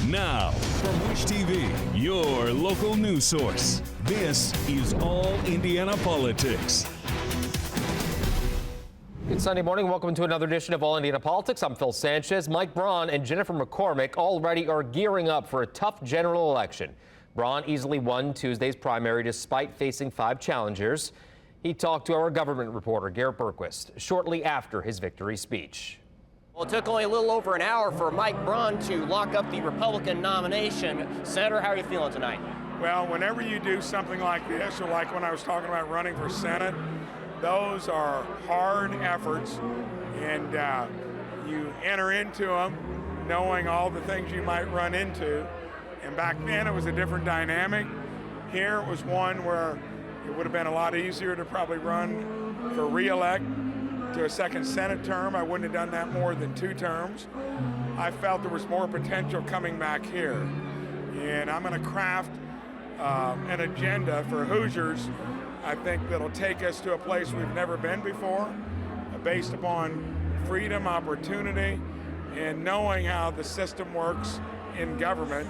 Now, from Wish TV, your local news source, this is All Indiana Politics. Good Sunday morning. Welcome to another edition of All Indiana Politics. I'm Phil Sanchez. Mike Braun and Jennifer McCormick already are gearing up for a tough general election. Braun easily won Tuesday's primary despite facing 5 challengers. He talked to our government reporter, Garrett Bergquist, shortly after his victory speech. Well, it took only a little over an hour for Mike Braun to lock up the Republican nomination. Senator, how are you feeling tonight? Well, whenever you do something like this, or like when I was talking about running for Senate, those are hard efforts, and you enter into them knowing all the things you might run into. And back then, it was a different dynamic. Here, it was one where it would have been a lot easier to probably run for re-elect to a second Senate term. I wouldn't have done that more than 2 terms. I felt there was more potential coming back here. And I'm going to craft an agenda for Hoosiers, I think, that'll take us to a place we've never been before, based upon freedom, opportunity, and knowing how the system works in government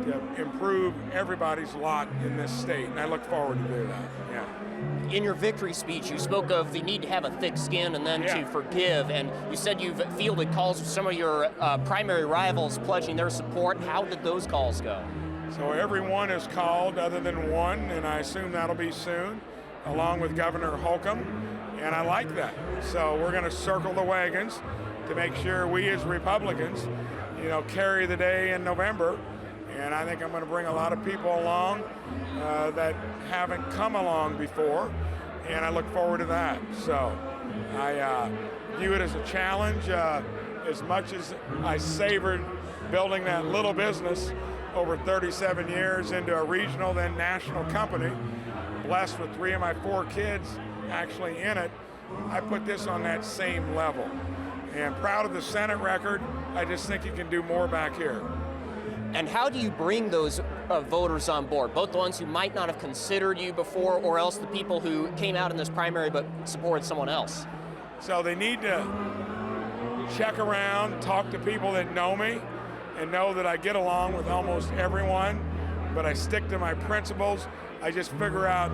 to improve everybody's lot in this state. And I look forward to do that, yeah. In your victory speech, you spoke of the need to have a thick skin and then to forgive, and you said you've fielded calls from some of your primary rivals pledging their support. How did those calls go? So everyone is called other than one, and I assume that'll be soon, along with Governor Holcomb, and I like that. So we're going to circle the wagons to make sure we as Republicans, carry the day in November. And I think I'm going to bring a lot of people along that haven't come along before, and I look forward to that. So I view it as a challenge. As much as I savored building that little business over 37 years into a regional, then national company, blessed with 3 of my 4 kids actually in it, I put this on that same level. And proud of the Senate record. I just think you can do more back here. And how do you bring those voters on board, both the ones who might not have considered you before, or else the people who came out in this primary but supported someone else? So they need to check around, talk to people that know me, and know that I get along with almost everyone, but I stick to my principles. I just figure out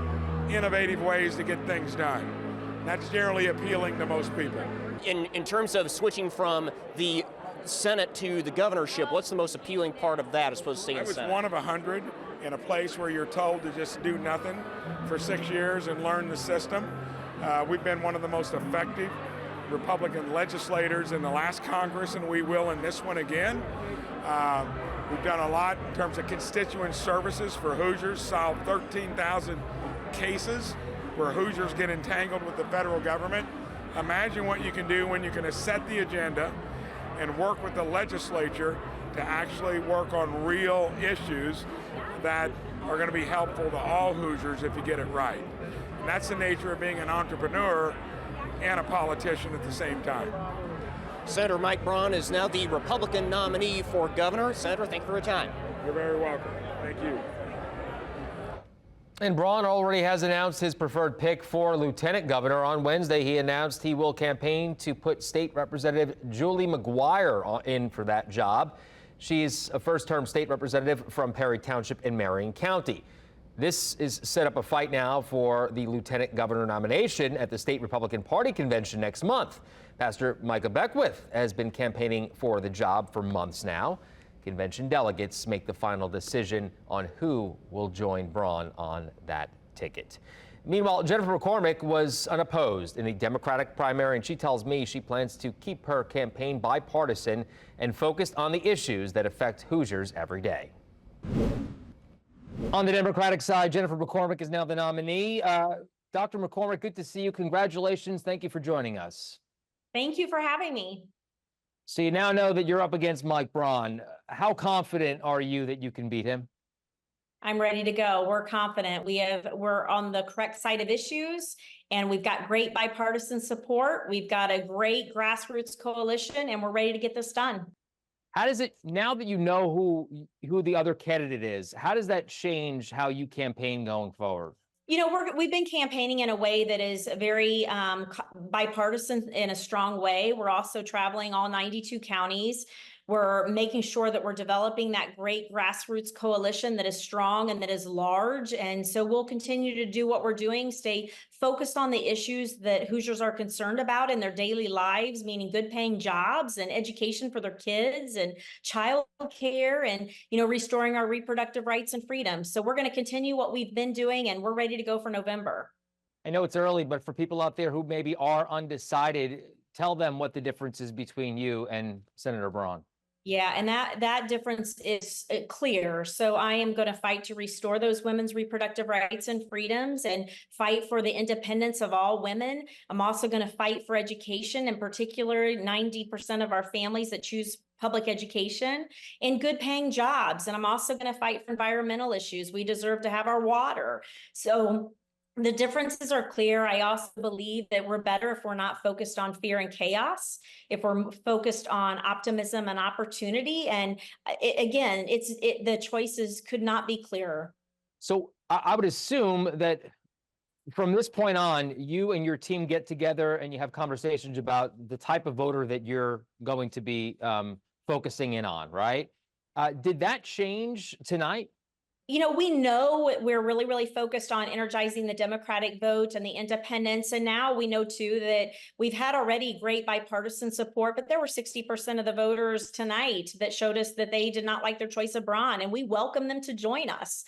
innovative ways to get things done. That's generally appealing to most people. In terms of switching from the Senate to the governorship, what's the most appealing part of that as opposed to staying in the Senate? I was one of 100 in a place where you're told to just do nothing for 6 years and learn the system. We've been one of the most effective Republican legislators in the last Congress, and we will in this one again. We've done a lot in terms of constituent services for Hoosiers, solved 13,000 cases where Hoosiers get entangled with the federal government. Imagine what you can do when you can set the agenda and work with the legislature to actually work on real issues that are going to be helpful to all Hoosiers if you get it right. And that's the nature of being an entrepreneur and a politician at the same time. Senator Mike Braun is now the Republican nominee for governor. Senator, thank you for your time. You're very welcome. Thank you. And Braun already has announced his preferred pick for lieutenant governor. On Wednesday, he announced he will campaign to put State Representative Julie McGuire in for that job. She's a first-term state representative from Perry Township in Marion County. This is set up a fight now for the lieutenant governor nomination at the state Republican Party convention next month. Pastor Micah Beckwith has been campaigning for the job for months now. Convention delegates make the final decision on who will join Braun on that ticket. Meanwhile, Jennifer McCormick was unopposed in the Democratic primary, and she tells me she plans to keep her campaign bipartisan and focused on the issues that affect Hoosiers every day. On the Democratic side, Jennifer McCormick is now the nominee. Dr. McCormick, good to see you. Congratulations. Thank you for joining us. Thank you for having me. So you now know that you're up against Mike Braun. How confident are you that you can beat him? I'm ready to go. We're confident. We're on the correct side of issues, and we've got great bipartisan support. We've got a great grassroots coalition, and we're ready to get this done. How does it, now that you know who the other candidate is, how does that change how you campaign going forward? You know, we've been campaigning in a way that is very bipartisan in a strong way. We're also traveling all 92 counties. We're making sure that we're developing that great grassroots coalition that is strong and that is large. And so we'll continue to do what we're doing, stay focused on the issues that Hoosiers are concerned about in their daily lives, meaning good paying jobs and education for their kids and child care and, restoring our reproductive rights and freedoms. So we're going to continue what we've been doing, and we're ready to go for November. I know it's early, but for people out there who maybe are undecided, tell them what the difference is between you and Senator Braun. Yeah, and that difference is clear. So I am going to fight to restore those women's reproductive rights and freedoms and fight for the independence of all women. I'm also going to fight for education, in particular, 90% of our families that choose public education and good paying jobs. And I'm also going to fight for environmental issues. We deserve to have our water. So the differences are clear. I also believe that we're better if we're not focused on fear and chaos, if we're focused on optimism and opportunity. And the choices could not be clearer. So I would assume that from this point on, you and your team get together and you have conversations about the type of voter that you're going to be focusing in on, right? Did that change tonight? We know we're really, really focused on energizing the Democratic vote and the independents. And now we know, too, that we've had already great bipartisan support, but there were 60% of the voters tonight that showed us that they did not like their choice of Braun, and we welcome them to join us.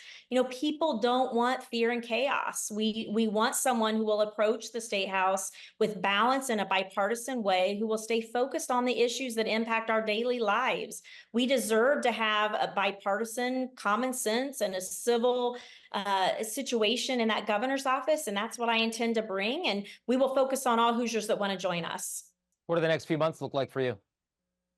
People don't want fear and chaos. We want someone who will approach the State House with balance in a bipartisan way, who will stay focused on the issues that impact our daily lives. We deserve to have a bipartisan common sense and a civil situation in that governor's office. And that's what I intend to bring. And we will focus on all Hoosiers that want to join us. What do the next few months look like for you?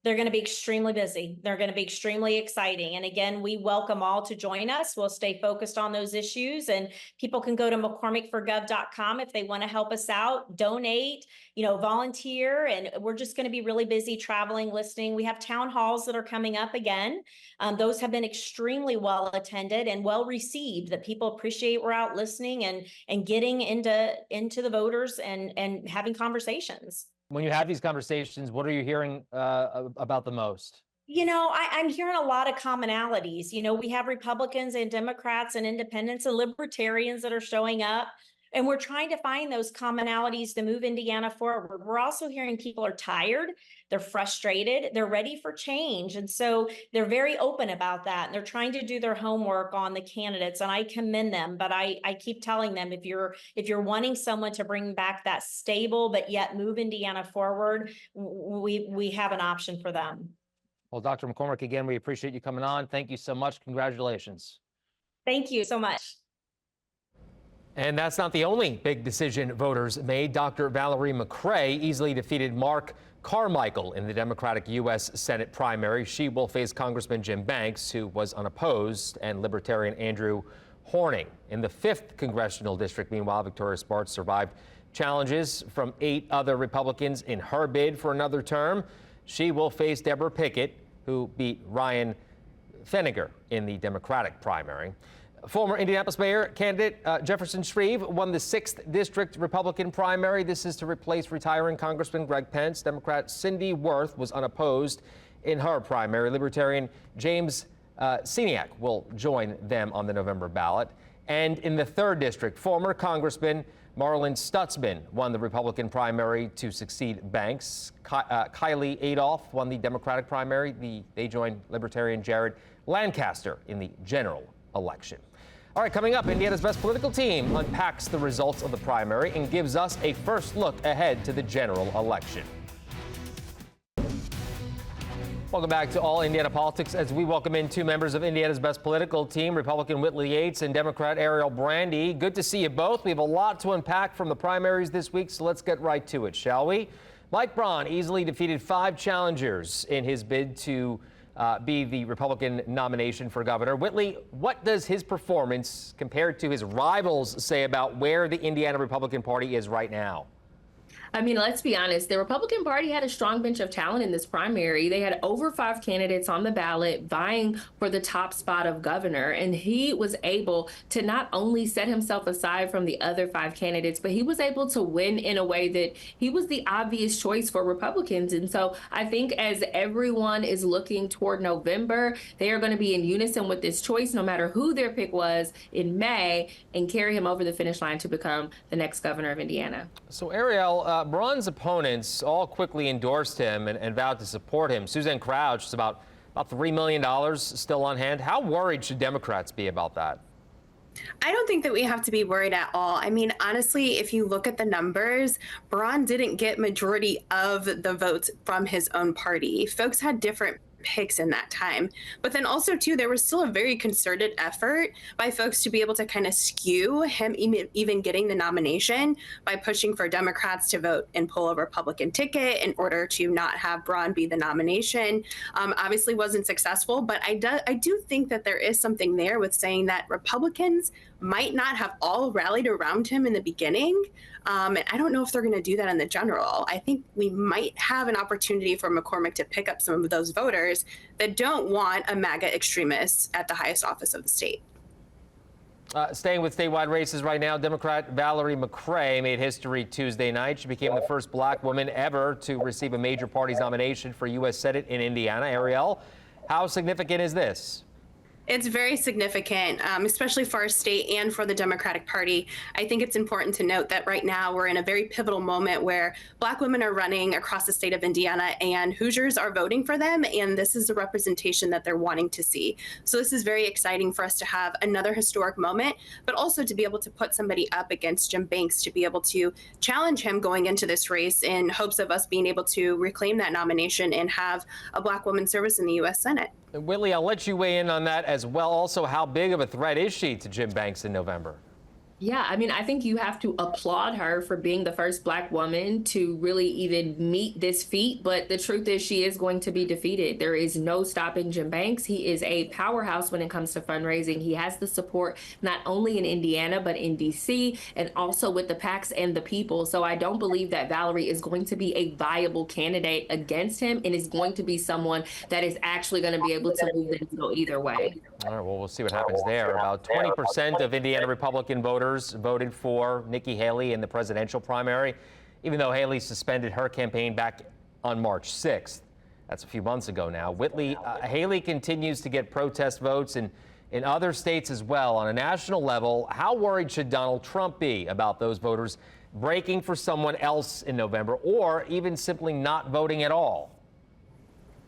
They're going to be extremely busy. They're going to be extremely exciting. And again, we welcome all to join us. We'll stay focused on those issues, and people can go to McCormickforGov.com if they want to help us out, donate, volunteer. And we're just going to be really busy traveling, listening. We have town halls that are coming up again. Those have been extremely well attended and well received, that people appreciate we're out listening and getting into the voters and having conversations. When you have these conversations, what are you hearing about the most? I'm hearing a lot of commonalities. We have Republicans and Democrats and independents and libertarians that are showing up, and we're trying to find those commonalities to move Indiana forward. We're also hearing people are tired, they're frustrated, they're ready for change. And so they're very open about that. And they're trying to do their homework on the candidates, and I commend them. But I keep telling them, if you're wanting someone to bring back that stable but yet move Indiana forward, we have an option for them. Well, Dr. McCormick, again, we appreciate you coming on. Thank you so much. Congratulations. Thank you so much. And that's not the only big decision voters made. Dr. Valerie McCray easily defeated Mark Carmichael in the Democratic U.S. Senate primary. She will face Congressman Jim Banks, who was unopposed, and Libertarian Andrew Horning. In the 5th congressional district, meanwhile, Victoria Spartz survived challenges from 8 other Republicans in her bid for another term. She will face Deborah Pickett, who beat Ryan Feniger in the Democratic primary. Former Indianapolis Mayor candidate Jefferson Shreve won the 6th District Republican primary. This is to replace retiring Congressman Greg Pence. Democrat Cindy Worth was unopposed in her primary. Libertarian James Seniak will join them on the November ballot. And in the 3rd District, former Congressman Marlin Stutzman won the Republican primary to succeed Banks. Kylie Adolph won the Democratic primary. They joined Libertarian Jared Lancaster in the general election. All right, coming up, Indiana's best political team unpacks the results of the primary and gives us a first look ahead to the general election. Welcome back to All Indiana Politics as we welcome in 2 members of Indiana's best political team, Republican Whitley Yates and Democrat Arielle Brandy. Good to see you both. We have a lot to unpack from the primaries this week, so let's get right to it, shall we? Mike Braun easily defeated 5 challengers in his bid to be the Republican nomination for governor. Whitley, what does his performance compared to his rivals say about where the Indiana Republican Party is right now? I mean, let's be honest. The Republican Party had a strong bench of talent in this primary. They had over 5 candidates on the ballot vying for the top spot of governor. And he was able to not only set himself aside from the other 5 candidates, but he was able to win in a way that he was the obvious choice for Republicans. And so I think as everyone is looking toward November, they are going to be in unison with this choice, no matter who their pick was in May, and carry him over the finish line to become the next governor of Indiana. So Arielle, Braun's opponents all quickly endorsed him and vowed to support him. Suzanne Crouch is about $3 million still on hand. How worried should Democrats be about that? I don't think that we have to be worried at all. I mean, honestly, if you look at the numbers, Braun didn't get majority of the votes from his own party. Folks had different picks in that time. But then also, too, there was still a very concerted effort by folks to be able to kind of skew him even getting the nomination by pushing for Democrats to vote and pull a Republican ticket in order to not have Braun be the nomination. Obviously wasn't successful, but I do think that there is something there with saying that Republicans might not have all rallied around him in the beginning. And I don't know if they're going to do that in the general. I think we might have an opportunity for McCormick to pick up some of those voters that don't want a MAGA extremist at the highest office of the state. Staying with statewide races right now, Democrat Valerie McCray made history Tuesday night. She became the first black woman ever to receive a major party's nomination for U.S. Senate in Indiana. Arielle, how significant is this? It's very significant, especially for our state and for the Democratic Party. I think it's important to note that right now we're in a very pivotal moment where Black women are running across the state of Indiana and Hoosiers are voting for them. And this is the representation that they're wanting to see. So this is very exciting for us to have another historic moment, but also to be able to put somebody up against Jim Banks, to be able to challenge him going into this race in hopes of us being able to reclaim that nomination and have a Black woman service in the U.S. Senate. Whitley, I'll let you weigh in on that as well. Also, how big of a threat is she to Jim Banks in November? Yeah, I mean, I think you have to applaud her for being the first Black woman to really even meet this feat. But the truth is she is going to be defeated. There is no stopping Jim Banks. He is a powerhouse when it comes to fundraising. He has the support not only in Indiana, but in D.C. and also with the PACs and the people. So I don't believe that Valerie is going to be a viable candidate against him and is going to be someone that is actually going to be able to move the needle either way. All right, well, we'll see what happens there. About 20% of Indiana Republican voters voted for Nikki Haley in the presidential primary, even though Haley suspended her campaign back on March 6th. That's a few months ago now. Whitley, Haley continues to get protest votes in other states as well. On a national level, how worried should Donald Trump be about those voters breaking for someone else in November, or even simply not voting at all?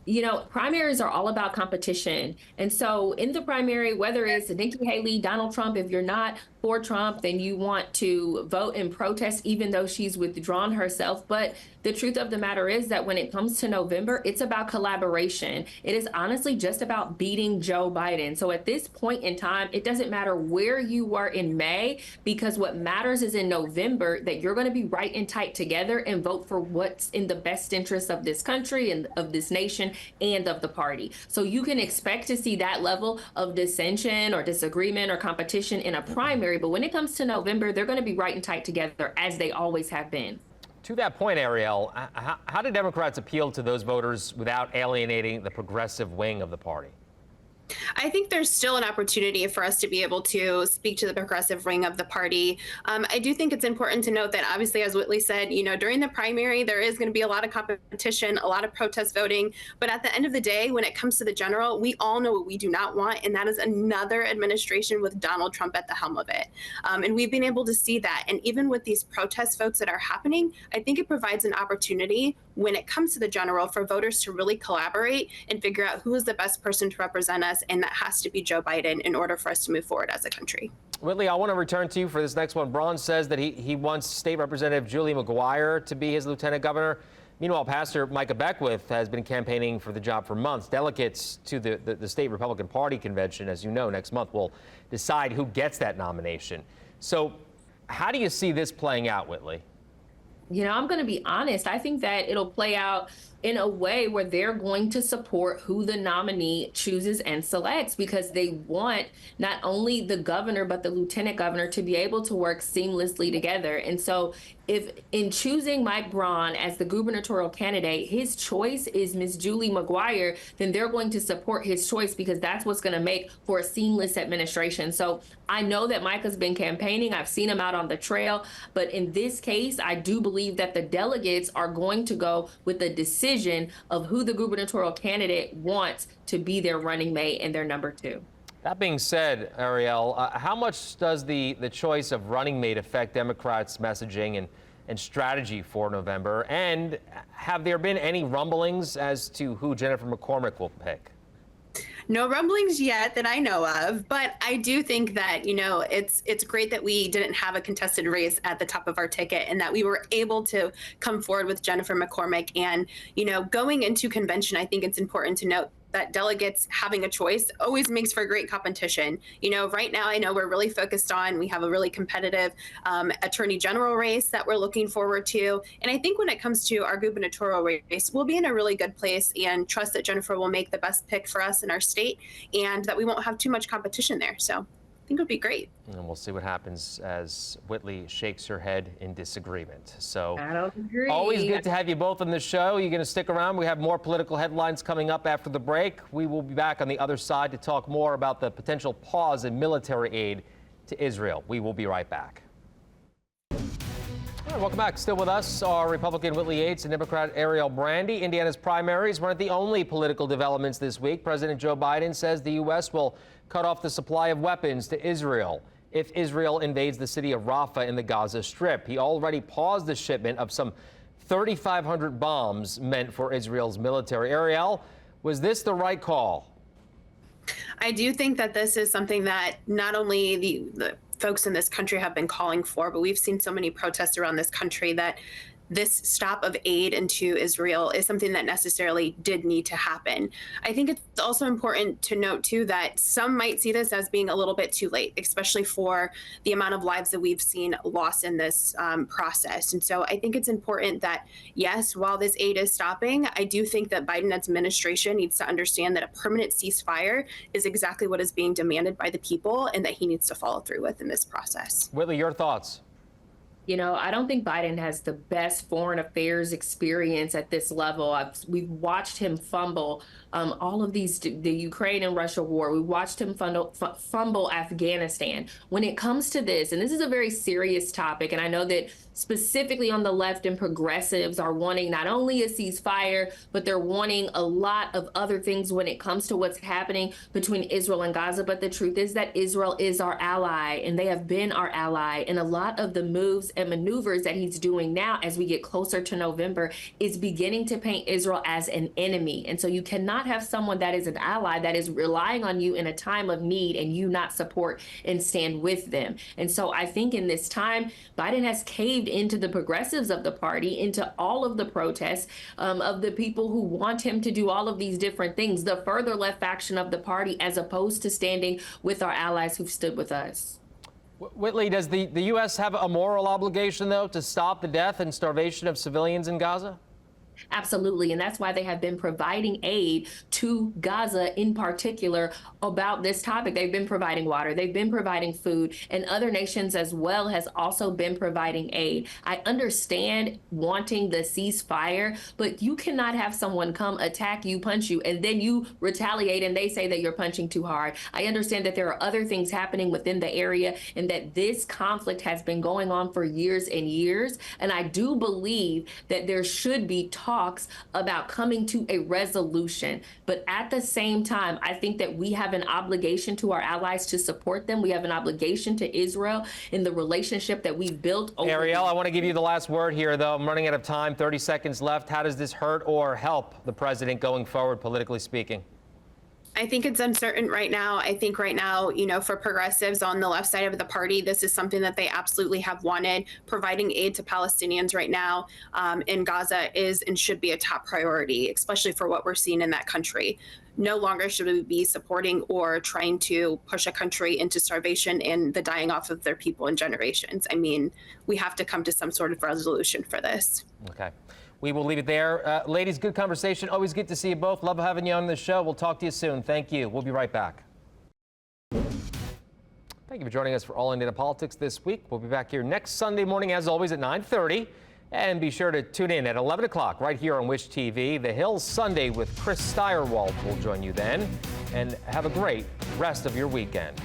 You know, primaries are all about competition. And so in the primary, whether it's Nikki Haley, Donald Trump, if you're not for Trump, then you want to vote and protest, even though she's withdrawn herself. But the truth of the matter is that when it comes to November, it's about collaboration. It is honestly just about beating Joe Biden. So at this point in time, it doesn't matter where you were in May, because what matters is in November that you're going to be right and tight together and vote for what's in the best interest of this country and of this nation and of the party. So you can expect to see that level of dissension or disagreement or competition in a primary. But when it comes to November, they're going to be right and tight together, as they always have been. To that point, Arielle, how do Democrats appeal to those voters without alienating the progressive wing of the party? I think there's still an opportunity for us to be able to speak to the progressive wing of the party. I do think it's important to note that, obviously, as Whitley said, you know, during the primary, there is going to be a lot of competition, a lot of protest voting. But at the end of the day, when it comes to the general, we all know what we do not want, and that is another administration with Donald Trump at the helm of it. And we've been able to see that. And even with these protest votes that are happening, I think it provides an opportunity when it comes to the general for voters to really collaborate and figure out who is the best person to represent us. And that has to be Joe Biden in order for us to move forward as a country. Whitley, I want to return to you for this next one. Braun says that he wants State Representative Julie McGuire to be his lieutenant governor. Meanwhile, Pastor Mike Braun has been campaigning for the job for months. Delegates to the State Republican Party convention, as you know, next month will decide who gets that nomination. So how do you see this playing out, Whitley? You know, I'm going to be honest. I think that it'll play out in a way where they're going to support who the nominee chooses and selects, because they want not only the governor, but the lieutenant governor to be able to work seamlessly together. And so if in choosing Mike Braun as the gubernatorial candidate, his choice is Ms. Julie McGuire, then they're going to support his choice because that's what's going to make for a seamless administration. So I know that Mike has been campaigning. I've seen him out on the trail. But in this case, I do believe that the delegates are going to go with the decision of who the gubernatorial candidate wants to be their running mate and their number 2. That being said, Arielle, how much does the choice of running mate affect Democrats' messaging and strategy for November? And have there been any rumblings as to who Jennifer McCormick will pick? No rumblings yet that I know of, but I do think that, it's great that we didn't have a contested race at the top of our ticket and that we were able to come forward with Jennifer McCormick. And, going into convention, I think it's important to note that delegates having a choice always makes for great competition. Right now, I know we're really focused on, we have a really competitive attorney general race that we're looking forward to. And I think when it comes to our gubernatorial race, we'll be in a really good place and trust that Jennifer will make the best pick for us in our state and that we won't have too much competition there. So I think it would be great. And we'll see what happens as Whitley shakes her head in disagreement. So I don't agree. Always good to have you both on the show. You're going to stick around. We have more political headlines coming up after the break. We will be back on the other side to talk more about the potential pause in military aid to Israel. We will be right back. All right, welcome back. Still with us are Republican Whitley Yates and Democrat Arielle Brandy. Indiana's primaries weren't the only political developments this week. President Joe Biden says the U.S. will cut off the supply of weapons to Israel if Israel invades the city of Rafah in the Gaza Strip. He already paused the shipment of some 3,500 bombs meant for Israel's military. Arielle, was this the right call? I do think that this is something that not only the folks in this country have been calling for, but we've seen so many protests around this country that this stop of aid into Israel is something that necessarily did need to happen. I think it's also important to note, too, that some might see this as being a little bit too late, especially for the amount of lives that we've seen lost in this process. And so I think it's important that, yes, while this aid is stopping, I do think that Biden administration needs to understand that a permanent ceasefire is exactly what is being demanded by the people and that he needs to follow through with in this process. Whitley, your thoughts? I don't think Biden has the best foreign affairs experience at this level. We've watched him fumble all of these, the Ukraine and Russia war. We watched him fumble Afghanistan. When it comes to this, and this is a very serious topic, and I know that specifically on the left and progressives are wanting not only a ceasefire, but they're wanting a lot of other things when it comes to what's happening between Israel and Gaza. But the truth is that Israel is our ally, and they have been our ally. And a lot of the moves and maneuvers that he's doing now as we get closer to November is beginning to paint Israel as an enemy. And so you cannot have someone that is an ally that is relying on you in a time of need and you not support and stand with them. And so I think in this time, Biden has caved into the progressives of the party, into all of the protests of the people who want him to do all of these different things, the further left faction of the party, as opposed to standing with our allies who've stood with us. Whitley, does the U.S. have a moral obligation, though, to stop the death and starvation of civilians in Gaza? Absolutely. And that's why they have been providing aid to Gaza in particular about this topic. They've been providing water, they've been providing food, and other nations as well has also been providing aid. I understand wanting the ceasefire, but you cannot have someone come attack you, punch you, and then you retaliate and they say that you're punching too hard. I understand that there are other things happening within the area and that this conflict has been going on for years and years. And I do believe that there should be talks about coming to a resolution. But at the same time, I think that we have an obligation to our allies to support them. We have an obligation to Israel in the relationship that we've built over. Arielle, I want to give you the last word here, though. I'm running out of time, 30 seconds left. How does this hurt or help the president going forward, politically speaking? I think it's uncertain right now. I think right now, for progressives on the left side of the party, this is something that they absolutely have wanted. Providing aid to Palestinians right now in Gaza is and should be a top priority, especially for what we're seeing in that country. No longer should we be supporting or trying to push a country into starvation and the dying off of their people in generations. I mean, we have to come to some sort of resolution for this. Okay. We will leave it there. Ladies, good conversation. Always good to see you both. Love having you on the show. We'll talk to you soon. Thank you. We'll be right back. Thank you for joining us for All Indiana Politics this week. We'll be back here next Sunday morning, as always, at 9:30. And be sure to tune in at 11 o'clock right here on Wish TV. The Hills Sunday with Chris Steyerwalt will join you then. And have a great rest of your weekend.